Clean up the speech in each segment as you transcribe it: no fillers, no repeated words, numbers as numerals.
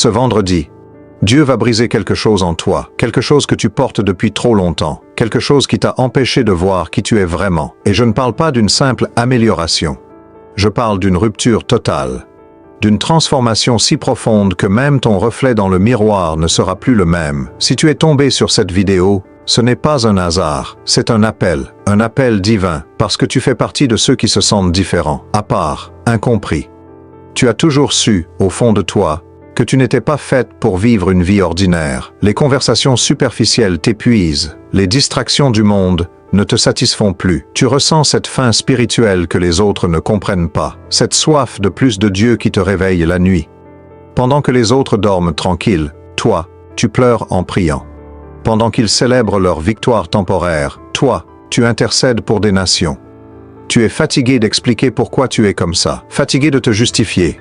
Ce vendredi, Dieu va briser quelque chose en toi, quelque chose que tu portes depuis trop longtemps, quelque chose qui t'a empêché de voir qui tu es vraiment. Et je ne parle pas d'une simple amélioration. Je parle d'une rupture totale, d'une transformation si profonde que même ton reflet dans le miroir ne sera plus le même. Si tu es tombé sur cette vidéo, ce n'est pas un hasard, c'est un appel divin, parce que tu fais partie de ceux qui se sentent différents, à part, incompris. Tu as toujours su, au fond de toi, que tu n'étais pas faite pour vivre une vie ordinaire. Les conversations superficielles t'épuisent, les distractions du monde ne te satisfont plus. Tu ressens cette faim spirituelle que les autres ne comprennent pas, cette soif de plus de Dieu qui te réveille la nuit. Pendant que les autres dorment tranquilles, toi, tu pleures en priant. Pendant qu'ils célèbrent leur victoire temporaire, toi, tu intercèdes pour des nations. Tu es fatigué d'expliquer pourquoi tu es comme ça, fatigué de te justifier,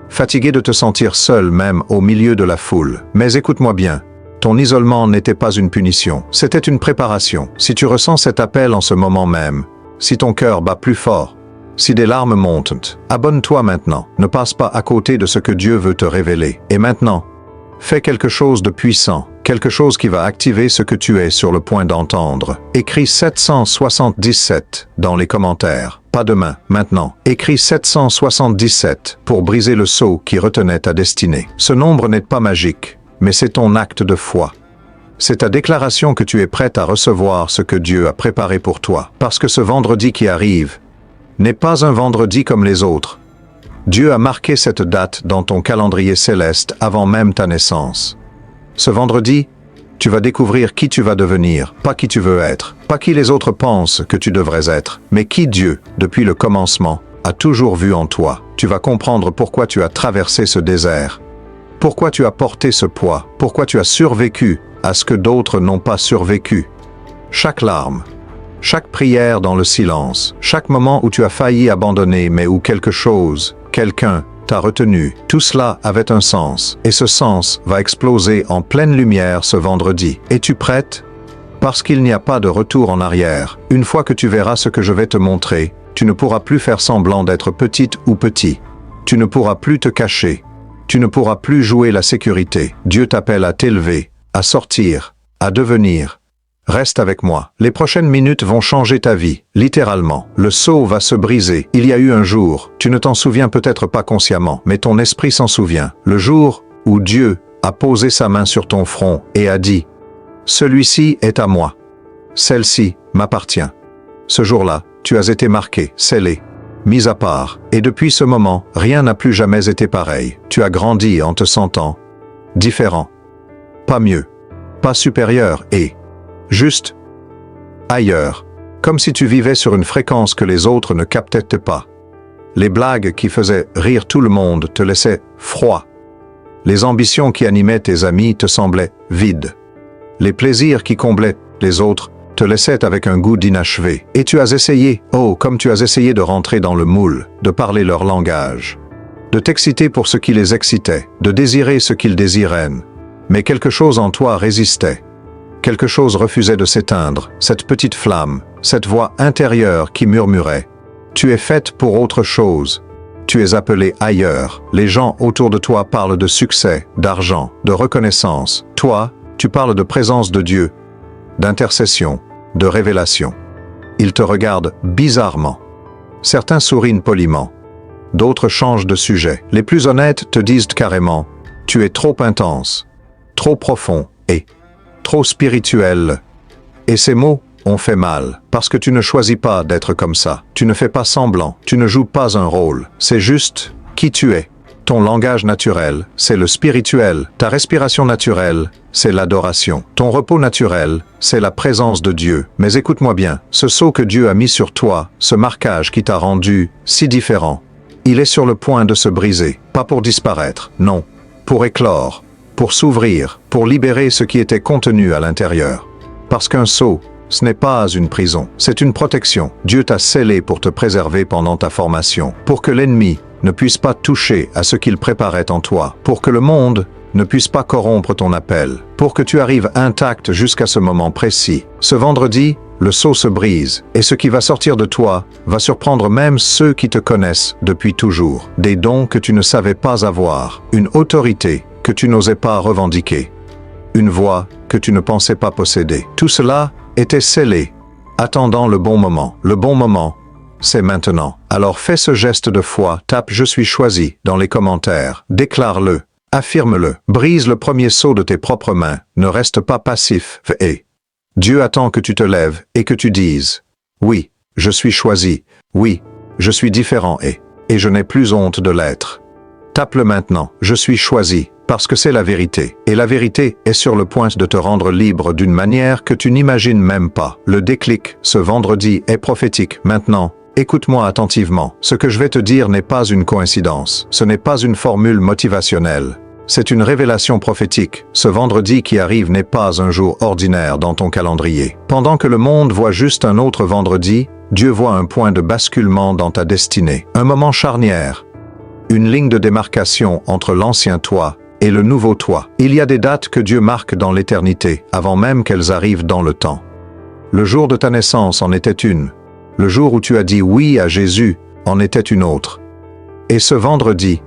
fatigué de te sentir seul même au milieu de la foule. Mais écoute-moi bien, ton isolement n'était pas une punition, c'était une préparation. Si tu ressens cet appel en ce moment même, si ton cœur bat plus fort, si des larmes montent, abonne-toi maintenant, ne passe pas à côté de ce que Dieu veut te révéler. Et maintenant, fais quelque chose de puissant, quelque chose qui va activer ce que tu es sur le point d'entendre. Écris 777 dans les commentaires. Pas demain, maintenant. Écris 777 pour briser le sceau qui retenait ta destinée. Ce nombre n'est pas magique, mais c'est ton acte de foi. C'est ta déclaration que tu es prête à recevoir ce que Dieu a préparé pour toi. Parce que ce vendredi qui arrive n'est pas un vendredi comme les autres. Dieu a marqué cette date dans ton calendrier céleste avant même ta naissance. Ce vendredi, tu vas découvrir qui tu vas devenir, pas qui tu veux être, pas qui les autres pensent que tu devrais être, mais qui Dieu, depuis le commencement, a toujours vu en toi. Tu vas comprendre pourquoi tu as traversé ce désert, pourquoi tu as porté ce poids, pourquoi tu as survécu à ce que d'autres n'ont pas survécu. Chaque larme, chaque prière dans le silence, chaque moment où tu as failli abandonner mais où quelque chose, quelqu'un t'a retenu, tout cela avait un sens, et ce sens va exploser en pleine lumière ce vendredi. Es-tu prête? Parce qu'il n'y a pas de retour en arrière. Une fois que tu verras ce que je vais te montrer, tu ne pourras plus faire semblant d'être petite ou petit. Tu ne pourras plus te cacher. Tu ne pourras plus jouer la sécurité. Dieu t'appelle à t'élever, à sortir, à devenir. Reste avec moi. Les prochaines minutes vont changer ta vie, littéralement. Le sceau va se briser. Il y a eu un jour, tu ne t'en souviens peut-être pas consciemment, mais ton esprit s'en souvient. Le jour où Dieu a posé sa main sur ton front et a dit « Celui-ci est à moi. Celle-ci m'appartient. » Ce jour-là, tu as été marqué, scellé, mis à part. Et depuis ce moment, rien n'a plus jamais été pareil. Tu as grandi en te sentant différent. Pas mieux, pas supérieur et juste ailleurs, comme si tu vivais sur une fréquence que les autres ne captaient pas. Les blagues qui faisaient rire tout le monde te laissaient froid. Les ambitions qui animaient tes amis te semblaient vides. Les plaisirs qui comblaient les autres te laissaient avec un goût d'inachevé. Et tu as essayé, oh, comme tu as essayé de rentrer dans le moule, de parler leur langage, de t'exciter pour ce qui les excitait, de désirer ce qu'ils désiraient. Mais quelque chose en toi résistait. Quelque chose refusait de s'éteindre, cette petite flamme, cette voix intérieure qui murmurait « Tu es faite pour autre chose. Tu es appelée ailleurs. Les gens autour de toi parlent de succès, d'argent, de reconnaissance. Toi, tu parles de présence de Dieu, d'intercession, de révélation. Ils te regardent bizarrement. Certains sourient poliment. D'autres changent de sujet. Les plus honnêtes te disent carrément « Tu es trop intense, trop profond et trop spirituel. » Et ces mots ont fait mal, parce que tu ne choisis pas d'être comme ça. Tu ne fais pas semblant, tu ne joues pas un rôle. C'est juste qui tu es. Ton langage naturel, c'est le spirituel. Ta respiration naturelle, c'est l'adoration. Ton repos naturel, c'est la présence de Dieu. Mais écoute-moi bien, ce sceau que Dieu a mis sur toi, ce marquage qui t'a rendu si différent, il est sur le point de se briser. Pas pour disparaître, non. Pour éclore, pour s'ouvrir, pour libérer ce qui était contenu à l'intérieur. Parce qu'un sceau, ce n'est pas une prison, c'est une protection. Dieu t'a scellé pour te préserver pendant ta formation, pour que l'ennemi ne puisse pas toucher à ce qu'il préparait en toi, pour que le monde ne puisse pas corrompre ton appel, pour que tu arrives intact jusqu'à ce moment précis. Ce vendredi, le sceau se brise, et ce qui va sortir de toi va surprendre même ceux qui te connaissent depuis toujours. Des dons que tu ne savais pas avoir, une autorité que tu n'osais pas revendiquer. Une voix que tu ne pensais pas posséder. Tout cela était scellé, attendant le bon moment. Le bon moment, c'est maintenant. Alors fais ce geste de foi, tape « Je suis choisi » dans les commentaires, déclare-le, affirme-le, brise le premier sceau de tes propres mains, ne reste pas passif, et Dieu attend que tu te lèves et que tu dises « Oui, je suis choisi, oui, je suis différent et je n'ai plus honte de l'être. » Tape-le maintenant, « Je suis choisi » parce que c'est la vérité. Et la vérité est sur le point de te rendre libre d'une manière que tu n'imagines même pas. Le déclic, ce vendredi, est prophétique. Maintenant, écoute-moi attentivement. Ce que je vais te dire n'est pas une coïncidence. Ce n'est pas une formule motivationnelle. C'est une révélation prophétique. Ce vendredi qui arrive n'est pas un jour ordinaire dans ton calendrier. Pendant que le monde voit juste un autre vendredi, Dieu voit un point de basculement dans ta destinée. Un moment charnière. Une ligne de démarcation entre l'ancien toi et le nouveau toi. Il y a des dates que Dieu marque dans l'éternité, avant même qu'elles arrivent dans le temps. Le jour de ta naissance en était une. Le jour où tu as dit oui à Jésus en était une autre. Et ce vendredi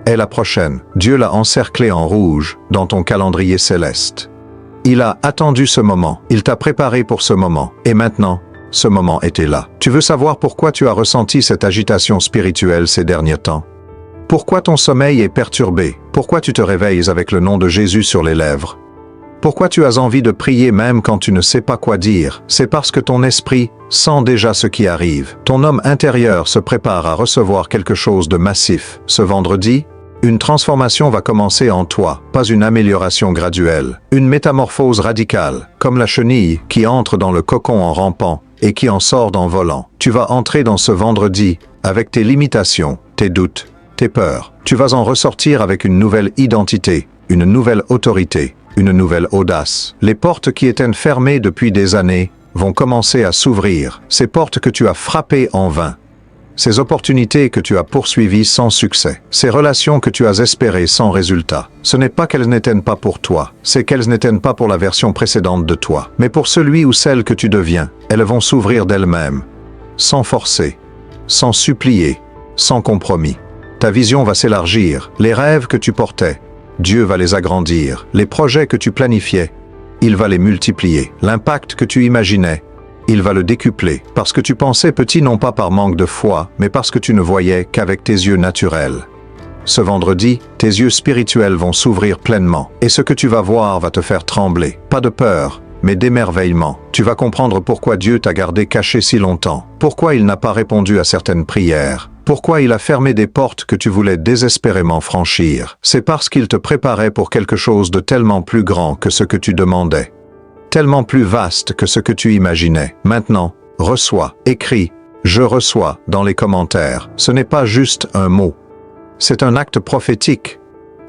est la prochaine. Dieu l'a encerclé en rouge dans ton calendrier céleste. Il a attendu ce moment. Il t'a préparé pour ce moment. Et maintenant, ce moment était là. Tu veux savoir pourquoi tu as ressenti cette agitation spirituelle ces derniers temps? Pourquoi ton sommeil est perturbé? Pourquoi tu te réveilles avec le nom de Jésus sur les lèvres? Pourquoi tu as envie de prier même quand tu ne sais pas quoi dire? C'est parce que ton esprit sent déjà ce qui arrive. Ton homme intérieur se prépare à recevoir quelque chose de massif. Ce vendredi, une transformation va commencer en toi, pas une amélioration graduelle. Une métamorphose radicale, comme la chenille qui entre dans le cocon en rampant et qui en sort en volant. Tu vas entrer dans ce vendredi avec tes limitations, tes doutes, tes peurs. Tu vas en ressortir avec une nouvelle identité, une nouvelle autorité, une nouvelle audace. Les portes qui étaient fermées depuis des années vont commencer à s'ouvrir. Ces portes que tu as frappées en vain. Ces opportunités que tu as poursuivies sans succès. Ces relations que tu as espérées sans résultat. Ce n'est pas qu'elles n'étaient pas pour toi, c'est qu'elles n'étaient pas pour la version précédente de toi. Mais pour celui ou celle que tu deviens, elles vont s'ouvrir d'elles-mêmes. Sans forcer, sans supplier, sans compromis. Ta vision va s'élargir, les rêves que tu portais, Dieu va les agrandir, les projets que tu planifiais, il va les multiplier, l'impact que tu imaginais, il va le décupler, parce que tu pensais petit non pas par manque de foi, mais parce que tu ne voyais qu'avec tes yeux naturels. Ce vendredi, tes yeux spirituels vont s'ouvrir pleinement, et ce que tu vas voir va te faire trembler, pas de peur, mais d'émerveillement. Tu vas comprendre pourquoi Dieu t'a gardé caché si longtemps, pourquoi il n'a pas répondu à certaines prières, pourquoi il a fermé des portes que tu voulais désespérément franchir. C'est parce qu'il te préparait pour quelque chose de tellement plus grand que ce que tu demandais, tellement plus vaste que ce que tu imaginais. Maintenant, reçois, écris « Je reçois » dans les commentaires. Ce n'est pas juste un mot, c'est un acte prophétique.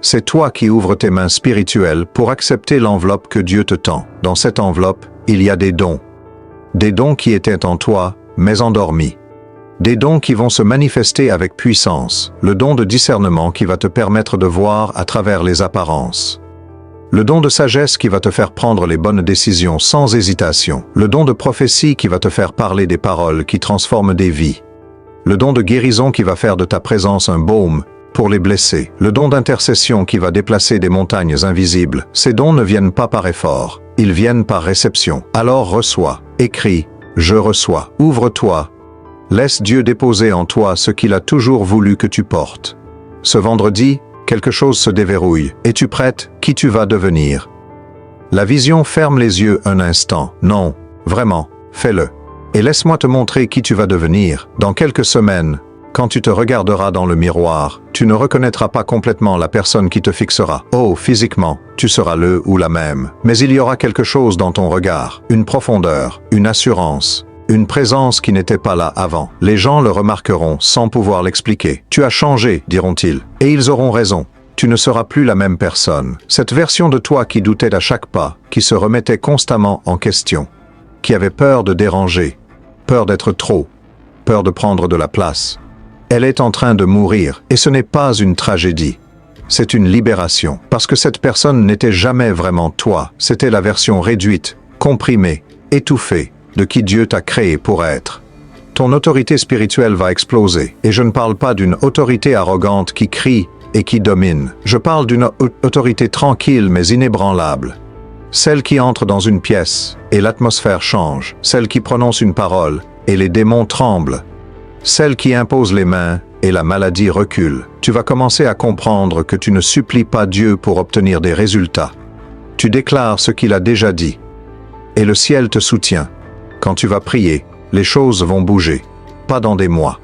C'est toi qui ouvres tes mains spirituelles pour accepter l'enveloppe que Dieu te tend. Dans cette enveloppe, il y a des dons. Des dons qui étaient en toi, mais endormis. Des dons qui vont se manifester avec puissance. Le don de discernement qui va te permettre de voir à travers les apparences. Le don de sagesse qui va te faire prendre les bonnes décisions sans hésitation. Le don de prophétie qui va te faire parler des paroles qui transforment des vies. Le don de guérison qui va faire de ta présence un baume pour les blessés. Le don d'intercession qui va déplacer des montagnes invisibles. Ces dons ne viennent pas par effort, ils viennent par réception. Alors reçois, écris, je reçois, ouvre-toi. Laisse Dieu déposer en toi ce qu'il a toujours voulu que tu portes. Ce vendredi, quelque chose se déverrouille. Es-tu prête? Qui tu vas devenir? La vision ferme les yeux un instant. Non, vraiment, fais-le. Et laisse-moi te montrer qui tu vas devenir. Dans quelques semaines, quand tu te regarderas dans le miroir, tu ne reconnaîtras pas complètement la personne qui te fixera. Oh, physiquement, tu seras le ou la même. Mais il y aura quelque chose dans ton regard, une profondeur, une assurance. Une présence qui n'était pas là avant. Les gens le remarqueront sans pouvoir l'expliquer. Tu as changé, diront-ils. Et ils auront raison. Tu ne seras plus la même personne. Cette version de toi qui doutait à chaque pas, qui se remettait constamment en question, qui avait peur de déranger, peur d'être trop, peur de prendre de la place. Elle est en train de mourir, et ce n'est pas une tragédie. C'est une libération, parce que cette personne n'était jamais vraiment toi. C'était la version réduite, comprimée, étouffée, de qui Dieu t'a créé pour être. Ton autorité spirituelle va exploser, et je ne parle pas d'une autorité arrogante qui crie et qui domine. Je parle d'une autorité tranquille mais inébranlable. Celle qui entre dans une pièce et l'atmosphère change. Celle qui prononce une parole et les démons tremblent. Celle qui impose les mains et la maladie recule. Tu vas commencer à comprendre que tu ne supplies pas Dieu pour obtenir des résultats. Tu déclares ce qu'il a déjà dit. Et le ciel te soutient. Quand tu vas prier, les choses vont bouger. Pas dans des mois.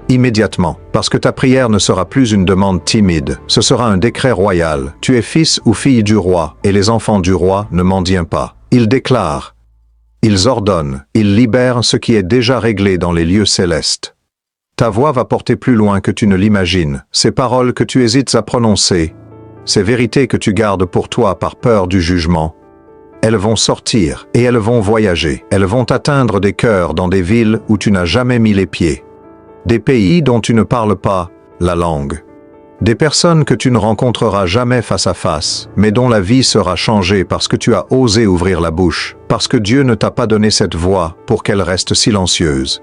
Immédiatement, parce que ta prière ne sera plus une demande timide, ce sera un décret royal. Tu es fils ou fille du roi, et les enfants du roi ne mendient pas. Ils déclarent, ils ordonnent, ils libèrent ce qui est déjà réglé dans les lieux célestes. Ta voix va porter plus loin que tu ne l'imagines. Ces paroles que tu hésites à prononcer, ces vérités que tu gardes pour toi par peur du jugement, elles vont sortir et elles vont voyager. Elles vont atteindre des cœurs dans des villes où tu n'as jamais mis les pieds. Des pays dont tu ne parles pas la langue. Des personnes que tu ne rencontreras jamais face à face, mais dont la vie sera changée parce que tu as osé ouvrir la bouche, parce que Dieu ne t'a pas donné cette voix pour qu'elle reste silencieuse.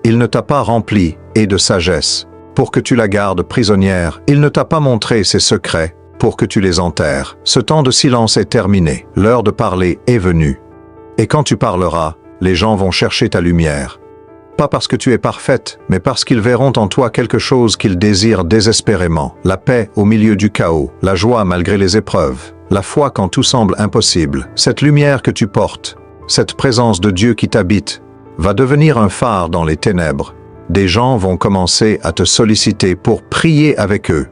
Il ne t'a pas rempli et de sagesse pour que tu la gardes prisonnière. Il ne t'a pas montré ses secrets pour que tu les enterres. Ce temps de silence est terminé. L'heure de parler est venue. Et quand tu parleras, les gens vont chercher ta lumière. Pas parce que tu es parfaite, mais parce qu'ils verront en toi quelque chose qu'ils désirent désespérément. La paix au milieu du chaos, la joie malgré les épreuves, la foi quand tout semble impossible. Cette lumière que tu portes, cette présence de Dieu qui t'habite, va devenir un phare dans les ténèbres. Des gens vont commencer à te solliciter pour prier avec eux,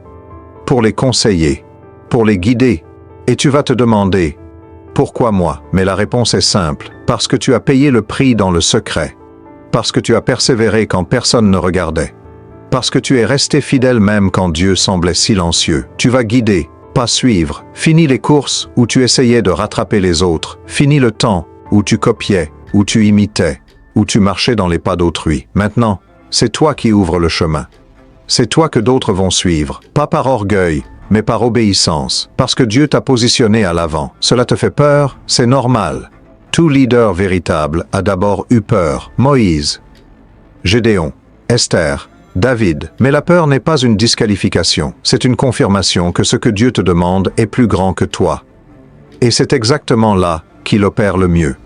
pour les conseiller, pour les guider. Et tu vas te demander, pourquoi moi? Mais la réponse est simple, parce que tu as payé le prix dans le secret. Parce que tu as persévéré quand personne ne regardait. Parce que tu es resté fidèle même quand Dieu semblait silencieux. Tu vas guider, pas suivre. Fini les courses où tu essayais de rattraper les autres. Fini le temps où tu copiais, où tu imitais, où tu marchais dans les pas d'autrui. Maintenant, c'est toi qui ouvres le chemin. C'est toi que d'autres vont suivre, pas par orgueil, mais par obéissance. Parce que Dieu t'a positionné à l'avant. Cela te fait peur? C'est normal. Tout leader véritable a d'abord eu peur. Moïse, Gédéon, Esther, David. Mais la peur n'est pas une disqualification. C'est une confirmation que ce que Dieu te demande est plus grand que toi. Et c'est exactement là qu'il opère le mieux.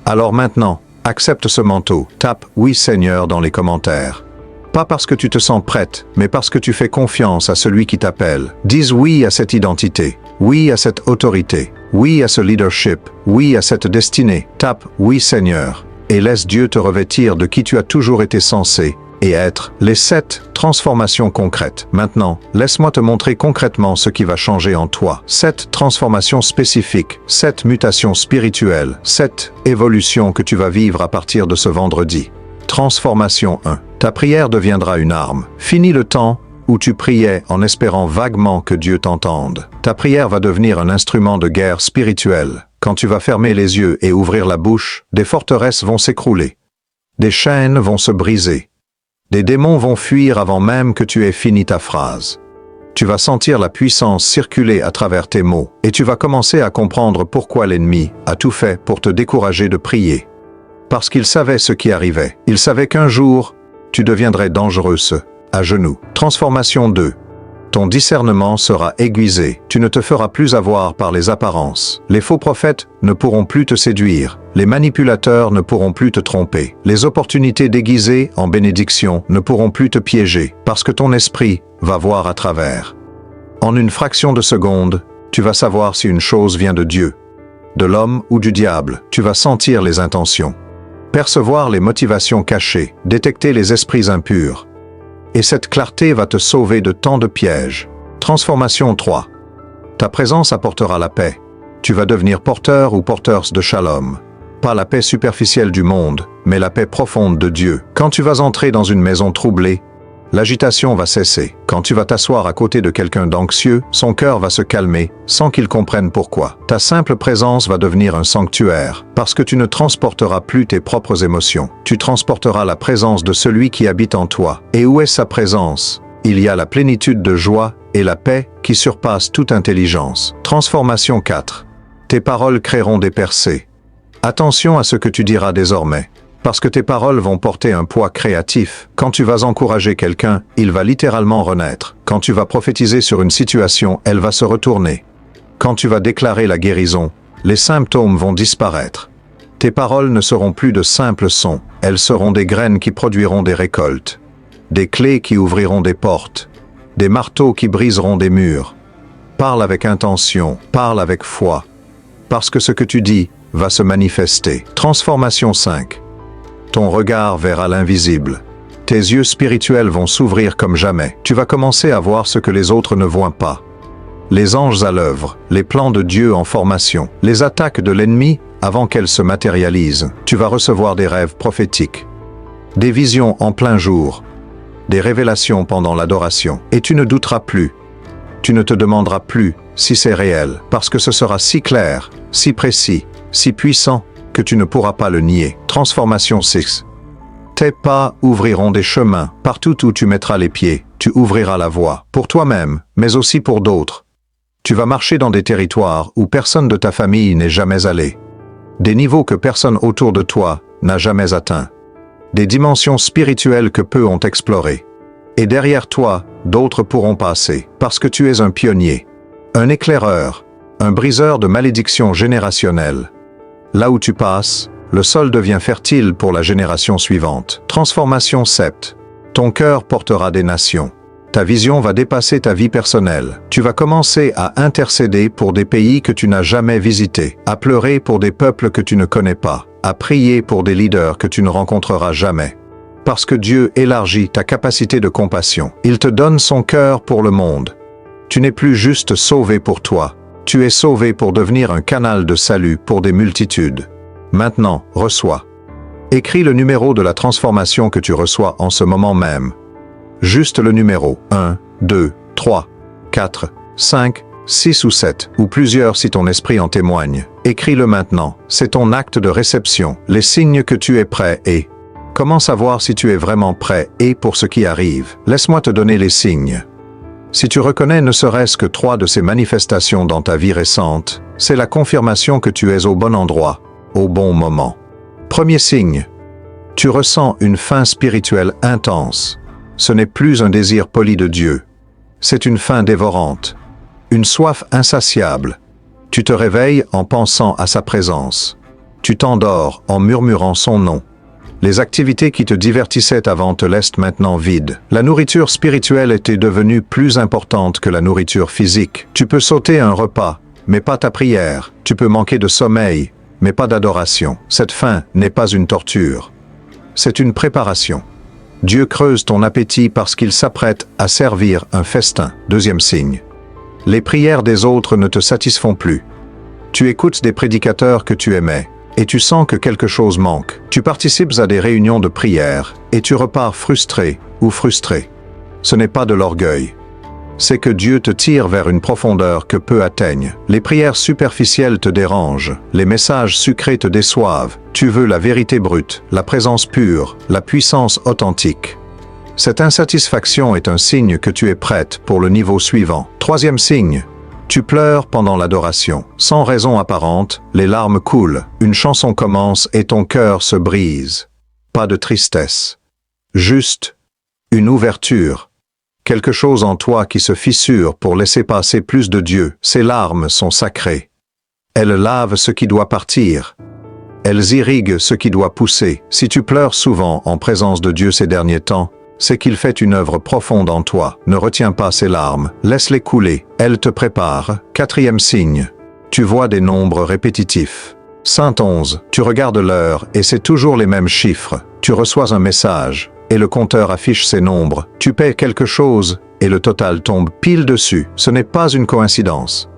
Alors maintenant, accepte ce manteau. Tape « Oui Seigneur » dans les commentaires. Pas parce que tu te sens prête, mais parce que tu fais confiance à celui qui t'appelle. Dis oui à cette identité, oui à cette autorité, oui à ce leadership, oui à cette destinée. Tape « Oui Seigneur » et laisse Dieu te revêtir de qui tu as toujours été censé et être. Les 7 transformations concrètes. Maintenant, laisse-moi te montrer concrètement ce qui va changer en toi. 7 transformations spécifiques, 7 mutations spirituelles, 7 évolutions que tu vas vivre à partir de ce vendredi. Transformation 1. Ta prière deviendra une arme. Fini le temps où tu priais en espérant vaguement que Dieu t'entende. Ta prière va devenir un instrument de guerre spirituelle. Quand tu vas fermer les yeux et ouvrir la bouche, des forteresses vont s'écrouler. Des chaînes vont se briser. Des démons vont fuir avant même que tu aies fini ta phrase. Tu vas sentir la puissance circuler à travers tes mots et tu vas commencer à comprendre pourquoi l'ennemi a tout fait pour te décourager de prier. Parce qu'il savait ce qui arrivait. Il savait qu'un jour, tu deviendrais dangereuse, à genoux. Transformation 2. Ton discernement sera aiguisé. Tu ne te feras plus avoir par les apparences. Les faux prophètes ne pourront plus te séduire. Les manipulateurs ne pourront plus te tromper. Les opportunités déguisées en bénédiction ne pourront plus te piéger, parce que ton esprit va voir à travers. En une fraction de seconde, tu vas savoir si une chose vient de Dieu, de l'homme ou du diable. Tu vas sentir les intentions, percevoir les motivations cachées, détecter les esprits impurs. Et cette clarté va te sauver de tant de pièges. Transformation 3. Ta présence apportera la paix. Tu vas devenir porteur ou porteuse de shalom. Pas la paix superficielle du monde, mais la paix profonde de Dieu. Quand tu vas entrer dans une maison troublée, l'agitation va cesser. Quand tu vas t'asseoir à côté de quelqu'un d'anxieux, son cœur va se calmer sans qu'il comprenne pourquoi. Ta simple présence va devenir un sanctuaire, parce que tu ne transporteras plus tes propres émotions. Tu transporteras la présence de celui qui habite en toi. Et où est sa présence? Il y a la plénitude de joie et la paix qui surpasse toute intelligence. Transformation 4. Tes paroles créeront des percées. Attention à ce que tu diras désormais. Parce que tes paroles vont porter un poids créatif. Quand tu vas encourager quelqu'un, il va littéralement renaître. Quand tu vas prophétiser sur une situation, elle va se retourner. Quand tu vas déclarer la guérison, les symptômes vont disparaître. Tes paroles ne seront plus de simples sons, elles seront des graines qui produiront des récoltes, des clés qui ouvriront des portes, des marteaux qui briseront des murs. Parle avec intention, parle avec foi, parce que ce que tu dis va se manifester. Transformation 5. Ton regard verra l'invisible. Tes yeux spirituels vont s'ouvrir comme jamais. Tu vas commencer à voir ce que les autres ne voient pas. Les anges à l'œuvre, les plans de Dieu en formation, les attaques de l'ennemi avant qu'elles se matérialisent. Tu vas recevoir des rêves prophétiques, des visions en plein jour, des révélations pendant l'adoration. Et tu ne douteras plus. Tu ne te demanderas plus si c'est réel, parce que ce sera si clair, si précis, si puissant, que tu ne pourras pas le nier. Transformation 6. Tes pas ouvriront des chemins. Partout où tu mettras les pieds, tu ouvriras la voie, pour toi-même, mais aussi pour d'autres. Tu vas marcher dans des territoires où personne de ta famille n'est jamais allé. Des niveaux que personne autour de toi n'a jamais atteints. Des dimensions spirituelles que peu ont explorées. Et derrière toi, d'autres pourront passer, parce que tu es un pionnier, un éclaireur, un briseur de malédictions générationnelles. Là où tu passes, le sol devient fertile pour la génération suivante. Transformation 7. Ton cœur portera des nations. Ta vision va dépasser ta vie personnelle. Tu vas commencer à intercéder pour des pays que tu n'as jamais visités, à pleurer pour des peuples que tu ne connais pas, à prier pour des leaders que tu ne rencontreras jamais. Parce que Dieu élargit ta capacité de compassion. Il te donne son cœur pour le monde. Tu n'es plus juste sauvé pour toi. Tu es sauvé pour devenir un canal de salut pour des multitudes. Maintenant, reçois. Écris le numéro de la transformation que tu reçois en ce moment même. Juste le numéro 1, 2, 3, 4, 5, 6 ou 7, ou plusieurs si ton esprit en témoigne. Écris-le maintenant, c'est ton acte de réception, les signes que tu es prêt et... Comment savoir si tu es vraiment prêt et pour ce qui arrive? Laisse-moi te donner les signes. Si tu reconnais ne serait-ce que 3 de ces manifestations dans ta vie récente, c'est la confirmation que tu es au bon endroit, au bon moment. Premier signe. Tu ressens une faim spirituelle intense. Ce n'est plus un désir poli de Dieu. C'est une faim dévorante. Une soif insatiable. Tu te réveilles en pensant à sa présence. Tu t'endors en murmurant son nom. Les activités qui te divertissaient avant te laissent maintenant vides. La nourriture spirituelle était devenue plus importante que la nourriture physique. Tu peux sauter un repas, mais pas ta prière. Tu peux manquer de sommeil, mais pas d'adoration. Cette faim n'est pas une torture. C'est une préparation. Dieu creuse ton appétit parce qu'il s'apprête à servir un festin. Deuxième signe. Les prières des autres ne te satisfont plus. Tu écoutes des prédicateurs que tu aimais, et tu sens que quelque chose manque. Tu participes à des réunions de prière, et tu repars frustré ou frustré. Ce n'est pas de l'orgueil. C'est que Dieu te tire vers une profondeur que peu atteignent. Les prières superficielles te dérangent, les messages sucrés te déçoivent. Tu veux la vérité brute, la présence pure, la puissance authentique. Cette insatisfaction est un signe que tu es prête pour le niveau suivant. Troisième signe. Tu pleures pendant l'adoration. Sans raison apparente, les larmes coulent. Une chanson commence et ton cœur se brise. Pas de tristesse. Juste une ouverture. Quelque chose en toi qui se fissure pour laisser passer plus de Dieu. Ces larmes sont sacrées. Elles lavent ce qui doit partir. Elles irriguent ce qui doit pousser. Si tu pleures souvent en présence de Dieu ces derniers temps, c'est qu'il fait une œuvre profonde en toi. Ne retiens pas ces larmes, laisse-les couler. Elles te préparent. Quatrième signe. Tu vois des nombres répétitifs. Saint 11. Tu regardes l'heure et c'est toujours les mêmes chiffres. Tu reçois un message et le compteur affiche ces nombres. Tu paies quelque chose et le total tombe pile dessus. Ce n'est pas une coïncidence.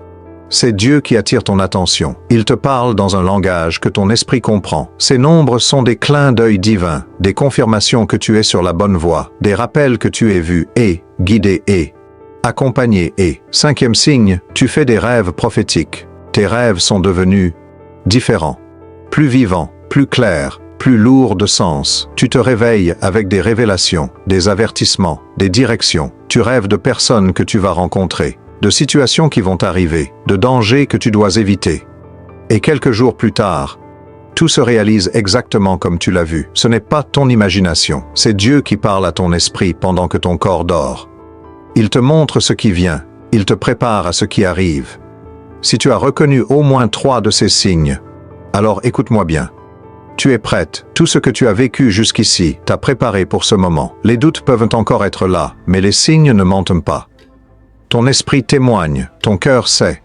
C'est Dieu qui attire ton attention. Il te parle dans un langage que ton esprit comprend. Ces nombres sont des clins d'œil divins, des confirmations que tu es sur la bonne voie, des rappels que tu es vu et, guidé et, accompagné et. Cinquième signe, tu fais des rêves prophétiques. Tes rêves sont devenus différents, plus vivants, plus clairs, plus lourds de sens. Tu te réveilles avec des révélations, des avertissements, des directions. Tu rêves de personnes que tu vas rencontrer, de situations qui vont arriver, de dangers que tu dois éviter. Et quelques jours plus tard, Tout se réalise exactement comme tu l'as vu. Ce n'est pas ton imagination, c'est Dieu qui parle à ton esprit pendant que ton corps dort. Il te montre ce qui vient, il te prépare à ce qui arrive. Si tu as reconnu au moins 3 de ces signes, alors écoute-moi bien. Tu es prête, tout ce que tu as vécu jusqu'ici t'a préparé pour ce moment. Les doutes peuvent encore être là, mais les signes ne mentent pas. Ton esprit témoigne, ton cœur sait.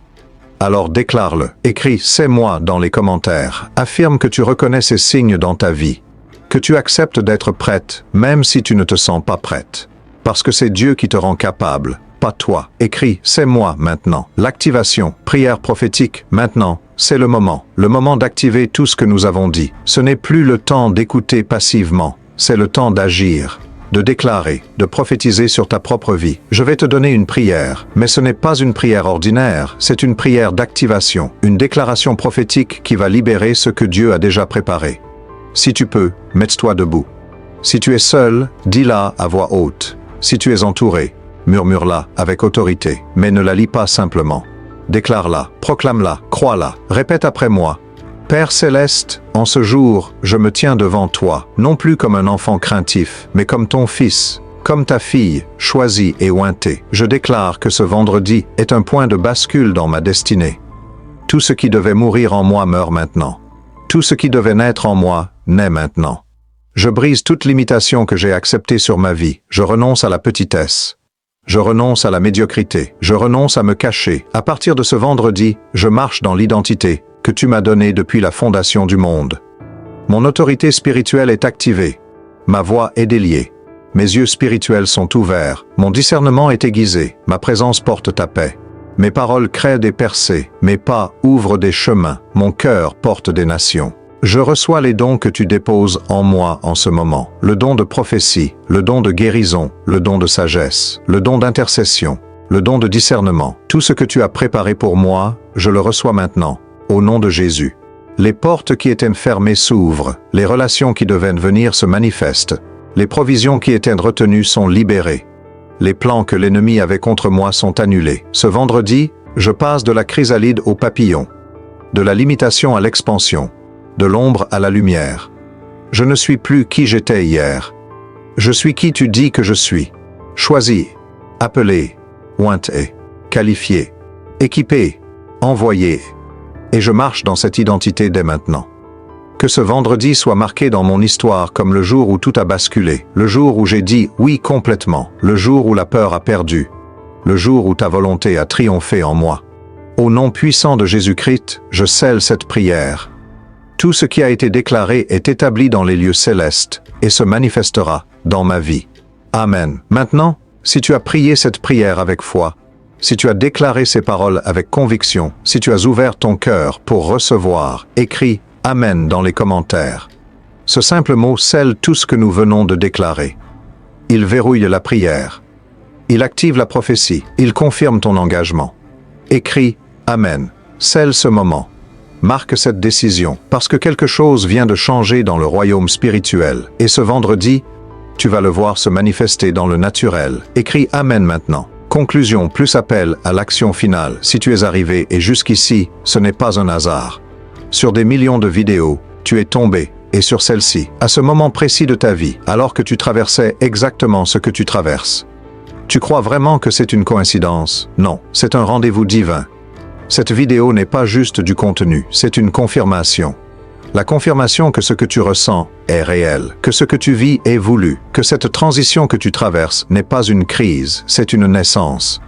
Alors déclare-le, écris « c'est moi » dans les commentaires. Affirme que tu reconnais ces signes dans ta vie, que tu acceptes d'être prête, même si tu ne te sens pas prête. Parce que c'est Dieu qui te rend capable, pas toi. Écris « c'est moi maintenant ». L'activation, prière prophétique, maintenant, c'est le moment d'activer tout ce que nous avons dit. Ce n'est plus le temps d'écouter passivement, c'est le temps d'agir, de déclarer, de prophétiser sur ta propre vie. Je vais te donner une prière, mais ce n'est pas une prière ordinaire, c'est une prière d'activation, une déclaration prophétique qui va libérer ce que Dieu a déjà préparé. Si tu peux, mets-toi debout. Si tu es seul, dis-la à voix haute. Si tu es entouré, murmure-la avec autorité, mais ne la lis pas simplement. Déclare-la, proclame-la, crois-la, répète après moi. Père céleste, en ce jour, je me tiens devant toi, non plus comme un enfant craintif, mais comme ton fils, comme ta fille, choisie et ointée. Je déclare que ce vendredi est un point de bascule dans ma destinée. Tout ce qui devait mourir en moi meurt maintenant. Tout ce qui devait naître en moi naît maintenant. Je brise toute limitation que j'ai acceptée sur ma vie. Je renonce à la petitesse. Je renonce à la médiocrité. Je renonce à me cacher. À partir de ce vendredi, je marche dans l'identité que tu m'as donnée depuis la fondation du monde. Mon autorité spirituelle est activée. Ma voix est déliée. Mes yeux spirituels sont ouverts. Mon discernement est aiguisé. Ma présence porte ta paix. Mes paroles créent des percées. Mes pas ouvrent des chemins. Mon cœur porte des nations. Je reçois les dons que tu déposes en moi en ce moment. Le don de prophétie, le don de guérison, le don de sagesse, le don d'intercession, le don de discernement. Tout ce que tu as préparé pour moi, je le reçois maintenant, au nom de Jésus. Les portes qui étaient fermées s'ouvrent, les relations qui devaient venir se manifestent, les provisions qui étaient retenues sont libérées. Les plans que l'ennemi avait contre moi sont annulés. Ce vendredi, je passe de la chrysalide au papillon, de la limitation à l'expansion, de l'ombre à la lumière. Je ne suis plus qui j'étais hier. Je suis qui tu dis que je suis. Choisi, appelé, ointé, qualifié, équipé, envoyé. Et je marche dans cette identité dès maintenant. Que ce vendredi soit marqué dans mon histoire comme le jour où tout a basculé, le jour où j'ai dit oui complètement, le jour où la peur a perdu, le jour où ta volonté a triomphé en moi. Au nom puissant de Jésus-Christ, je scelle cette prière. Tout ce qui a été déclaré est établi dans les lieux célestes et se manifestera dans ma vie. Amen. Maintenant, si tu as prié cette prière avec foi, si tu as déclaré ces paroles avec conviction, si tu as ouvert ton cœur pour recevoir, écris « Amen » dans les commentaires. Ce simple mot scelle tout ce que nous venons de déclarer. Il verrouille la prière. Il active la prophétie. Il confirme ton engagement. Écris « Amen ». Scelle ce moment. Marque cette décision, parce que quelque chose vient de changer dans le royaume spirituel. Et ce vendredi, tu vas le voir se manifester dans le naturel. Écris « Amen » maintenant. Conclusion plus appel à l'action finale. Si tu es arrivé et jusqu'ici, ce n'est pas un hasard. Sur des millions de vidéos, tu es tombé, et sur celle-ci, à ce moment précis de ta vie, alors que tu traversais exactement ce que tu traverses. Tu crois vraiment que c'est une coïncidence? Non, c'est un rendez-vous divin. Cette vidéo n'est pas juste du contenu, c'est une confirmation. La confirmation que ce que tu ressens est réel, que ce que tu vis est voulu, que cette transition que tu traverses n'est pas une crise, c'est une naissance.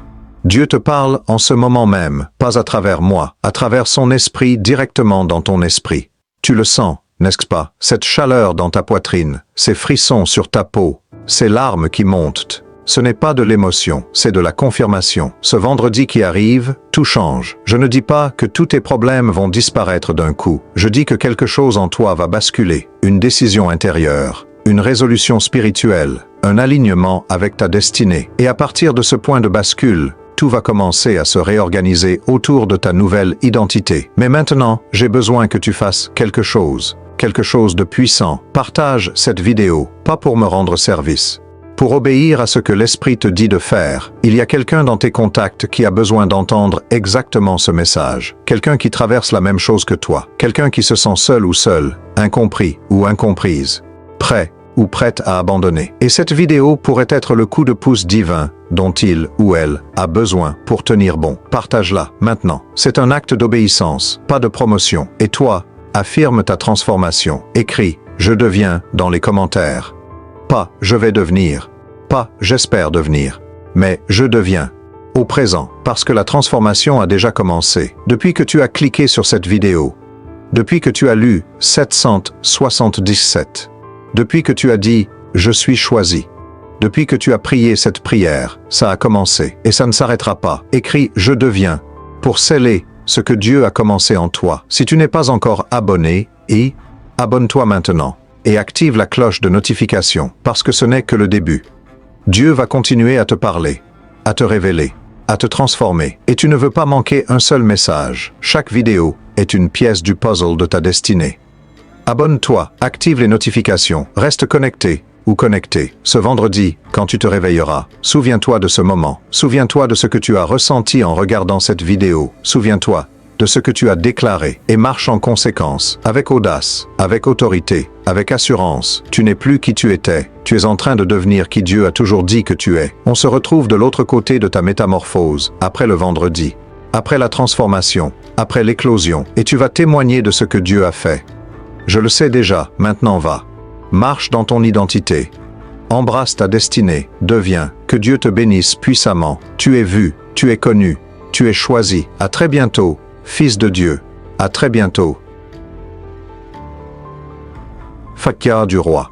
Dieu te parle en ce moment même, pas à travers moi, à travers son esprit directement dans ton esprit. Tu le sens, n'est-ce pas? Cette chaleur dans ta poitrine, ces frissons sur ta peau, ces larmes qui montent. Ce n'est pas de l'émotion, c'est de la confirmation. Ce vendredi qui arrive, tout change. Je ne dis pas que tous tes problèmes vont disparaître d'un coup. Je dis que quelque chose en toi va basculer, une décision intérieure, une résolution spirituelle, un alignement avec ta destinée. Et à partir de ce point de bascule, tout va commencer à se réorganiser autour de ta nouvelle identité. Mais maintenant, j'ai besoin que tu fasses quelque chose de puissant. Partage cette vidéo, pas pour me rendre service, Pour obéir à ce que l'Esprit te dit de faire, il y a quelqu'un dans tes contacts qui a besoin d'entendre exactement ce message. Quelqu'un qui traverse la même chose que toi. Quelqu'un qui se sent seul ou seule, incompris ou incomprise, prêt ou prête à abandonner. Et cette vidéo pourrait être le coup de pouce divin dont il ou elle a besoin pour tenir bon. Partage-la maintenant. C'est un acte d'obéissance, pas de promotion. Et toi, affirme ta transformation. Écris « Je deviens » dans les commentaires. Pas « je vais devenir », pas « j'espère devenir », mais « je deviens ». Au présent, parce que la transformation a déjà commencé. Depuis que tu as cliqué sur cette vidéo, depuis que tu as lu 777, depuis que tu as dit « je suis choisi », depuis que tu as prié cette prière, ça a commencé et ça ne s'arrêtera pas. Écris « je deviens » pour sceller ce que Dieu a commencé en toi. Si tu n'es pas encore abonné, abonne-toi maintenant. Et active la cloche de notification, parce que ce n'est que le début. Dieu va continuer à te parler, à te révéler, à te transformer, et tu ne veux pas manquer un seul message. Chaque vidéo est une pièce du puzzle de ta destinée. Abonne-toi, active les notifications, reste connecté ou connecté. Ce vendredi, quand tu te réveilleras, souviens-toi de ce moment, souviens-toi de ce que tu as ressenti en regardant cette vidéo, souviens-toi de ce que tu as déclaré et marche en conséquence, avec audace, avec autorité, avec assurance. Tu n'es plus qui tu étais, tu es en train de devenir qui Dieu a toujours dit que tu es. On se retrouve de l'autre côté de ta métamorphose, après le vendredi, après la transformation, après l'éclosion, et tu vas témoigner de ce que Dieu a fait. Je le sais déjà, maintenant va. Marche dans ton identité. Embrasse ta destinée, deviens, que Dieu te bénisse puissamment. Tu es vu, tu es connu, tu es choisi. À très bientôt. Fils de Dieu, à très bientôt. Fakia du roi.